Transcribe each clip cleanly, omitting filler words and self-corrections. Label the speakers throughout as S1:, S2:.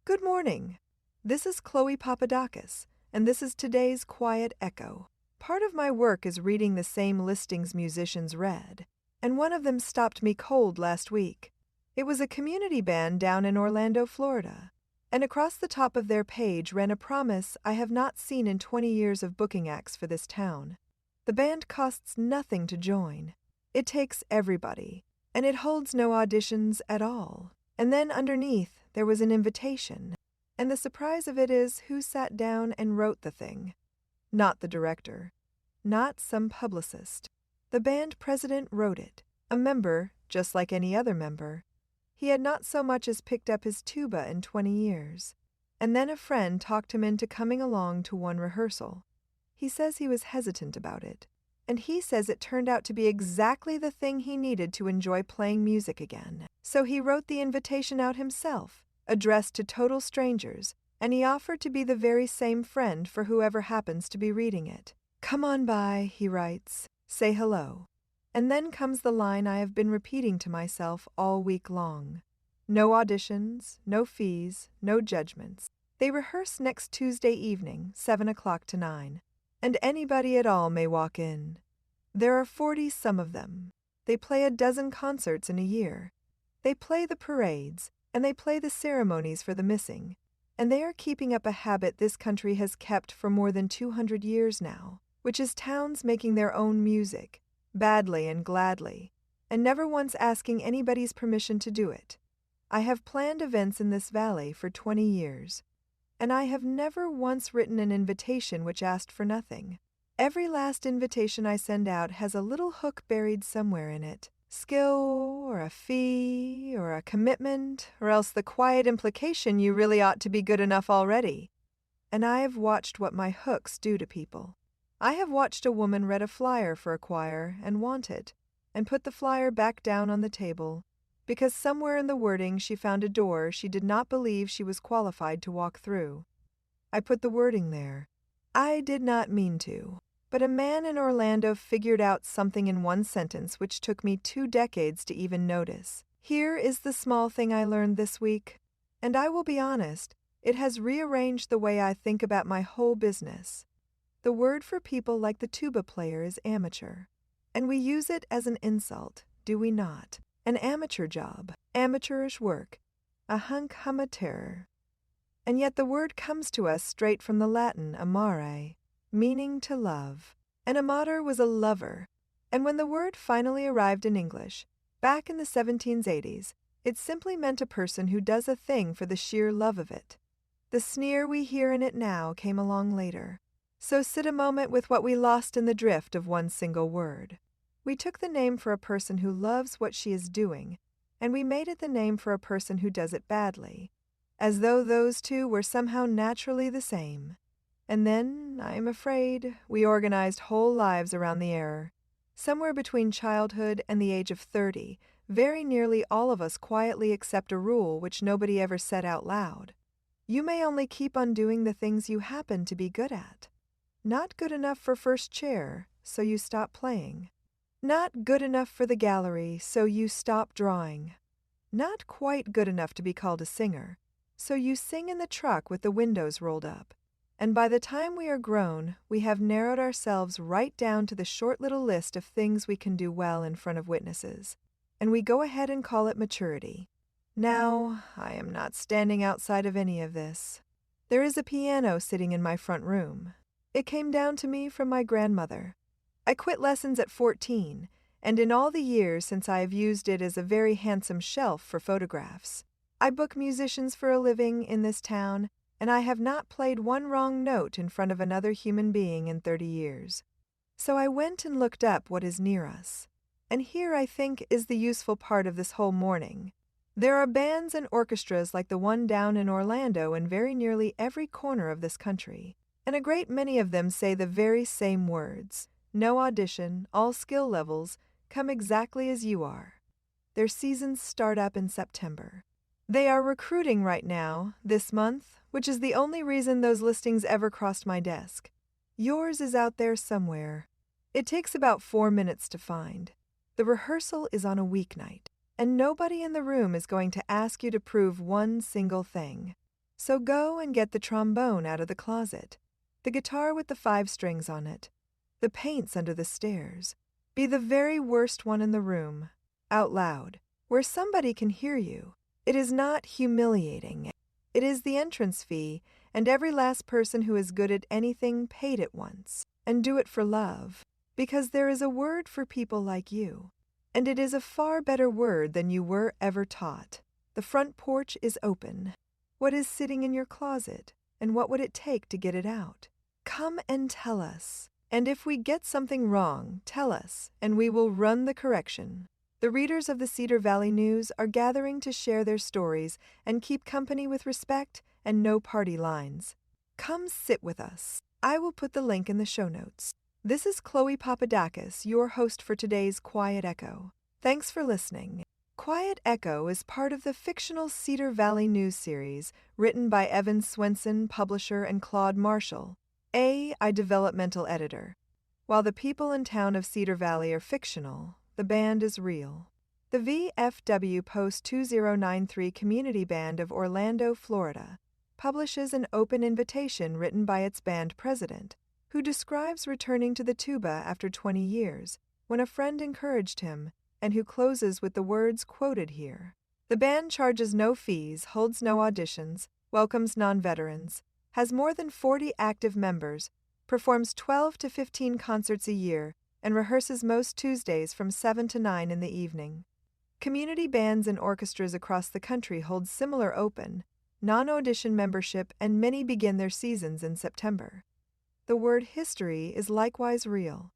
S1: Good morning. This is Chloe Papadakis, and this is today's Quiet Echo. Part of my work is reading the same listings musicians read, and one of them stopped me cold last week. It was a community band down in Orlando, Florida, and across the top of their page ran a promise I have not seen in 20 years of booking acts for this town. The band costs nothing to join. It takes everybody, and it holds no auditions at all. And then underneath, there was an invitation. And the surprise of it is who sat down and wrote the thing. Not the director. Not some publicist. The band president wrote it. A member, just like any other member. He had not so much as picked up his tuba in 20 years. And then a friend talked him into coming along to one rehearsal. He says he was hesitant about it. And he says it turned out to be exactly the thing he needed to enjoy playing music again. So he wrote the invitation out himself, addressed to total strangers, and he offered to be the very same friend for whoever happens to be reading it. "Come on by," he writes. "Say hello." And then comes the line I have been repeating to myself all week long. No auditions, no fees, no judgments. They rehearse next Tuesday evening, 7 o'clock to 9. And anybody at all may walk in. There are 40 some of them. They play a dozen concerts in a year. They play the parades, and they play the ceremonies for the missing. And they are keeping up a habit this country has kept for more than 200 years now, which is towns making their own music, badly and gladly, and never once asking anybody's permission to do it. I have planned events in this valley for 20 years. And I have never once written an invitation which asked for nothing. Every last invitation I send out has a little hook buried somewhere in it. Skill, or a fee, or a commitment, or else the quiet implication you really ought to be good enough already. And I have watched what my hooks do to people. I have watched a woman read a flyer for a choir and want it, and put the flyer back down on the table, because somewhere in the wording she found a door she did not believe she was qualified to walk through. I put the wording there. I did not mean to, but a man in Orlando figured out something in one sentence which took me 2 decades to even notice. Here is the small thing I learned this week, and I will be honest, it has rearranged the way I think about my whole business. The word for people like the tuba player is amateur, and we use it as an insult, do we not? An amateur job, amateurish work, a hunc amateur. And yet the word comes to us straight from the Latin amare, meaning to love. An amator was a lover, and when the word finally arrived in English, back in the 1780s, it simply meant a person who does a thing for the sheer love of it. The sneer we hear in it now came along later. So sit a moment with what we lost in the drift of one single word. We took the name for a person who loves what she is doing, and we made it the name for a person who does it badly, as though those two were somehow naturally the same. And then, I am afraid, we organized whole lives around the error. Somewhere between childhood and the age of 30, very nearly all of us quietly accept a rule which nobody ever said out loud. You may only keep on doing the things you happen to be good at. Not good enough for first chair, so you stop playing. Not good enough for the gallery, so you stop drawing. Not quite good enough to be called a singer, so you sing in the truck with the windows rolled up. And by the time we are grown, we have narrowed ourselves right down to the short little list of things we can do well in front of witnesses. And we go ahead and call it maturity. Now, I am not standing outside of any of this. There is a piano sitting in my front room. It came down to me from my grandmother. I quit lessons at 14, and in all the years since I have used it as a very handsome shelf for photographs. I book musicians for a living in this town, and I have not played one wrong note in front of another human being in 30 years. So I went and looked up what is near us. And here, I think, is the useful part of this whole morning. There are bands and orchestras like the one down in Orlando in very nearly every corner of this country, and a great many of them say the very same words. No audition, all skill levels, come exactly as you are. Their seasons start up in September. They are recruiting right now, this month, which is the only reason those listings ever crossed my desk. Yours is out there somewhere. It takes about 4 minutes to find. The rehearsal is on a weeknight, and nobody in the room is going to ask you to prove one single thing. So go and get the trombone out of the closet, the guitar with the 5 strings on it, the paints under the stairs. Be the very worst one in the room, out loud, where somebody can hear you. It is not humiliating. It is the entrance fee, and every last person who is good at anything paid it once. And do it for love, because there is a word for people like you. And it is a far better word than you were ever taught. The front porch is open. What is sitting in your closet, and what would it take to get it out? Come and tell us. And if we get something wrong, tell us, and we will run the correction. The readers of the Cedar Valley News are gathering to share their stories and keep company with respect and no party lines. Come sit with us. I will put the link in the show notes. This is Chloe Papadakis, your host for today's Quiet Echo. Thanks for listening. Quiet Echo is part of the fictional Cedar Valley News series written by Evan Swenson, publisher, and Claude Marshall, I developmental editor. While the people in town of Cedar Valley are fictional, the band is real. The VFW Post 2093 Community Band of Orlando, Florida, publishes an open invitation written by its band president, who describes returning to the tuba after 20 years, when a friend encouraged him, and who closes with the words quoted here. The band charges no fees, holds no auditions, welcomes non-veterans, has more than 40 active members, performs 12 to 15 concerts a year, and rehearses most Tuesdays from 7 to 9 in the evening. Community bands and orchestras across the country hold similar open, non-audition membership, and many begin their seasons in September. The word history is likewise real.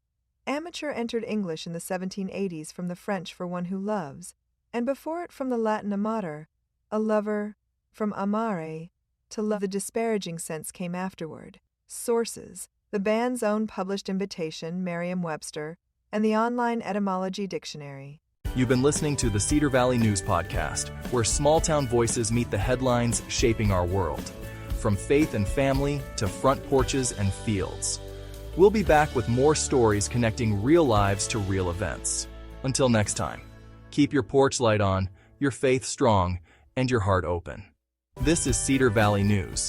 S1: Amateur entered English in the 1780s from the French for one who loves, and before it from the Latin amator, a lover, from amare, to love. The disparaging sense came afterward. Sources: the band's own published invitation, Merriam-Webster, and the online etymology dictionary.
S2: You've been listening to the Cedar Valley News Podcast, where small-town voices meet the headlines shaping our world. From faith and family to front porches and fields. We'll be back with more stories connecting real lives to real events. Until next time, keep your porch light on, your faith strong, and your heart open. This is Cedar Valley News.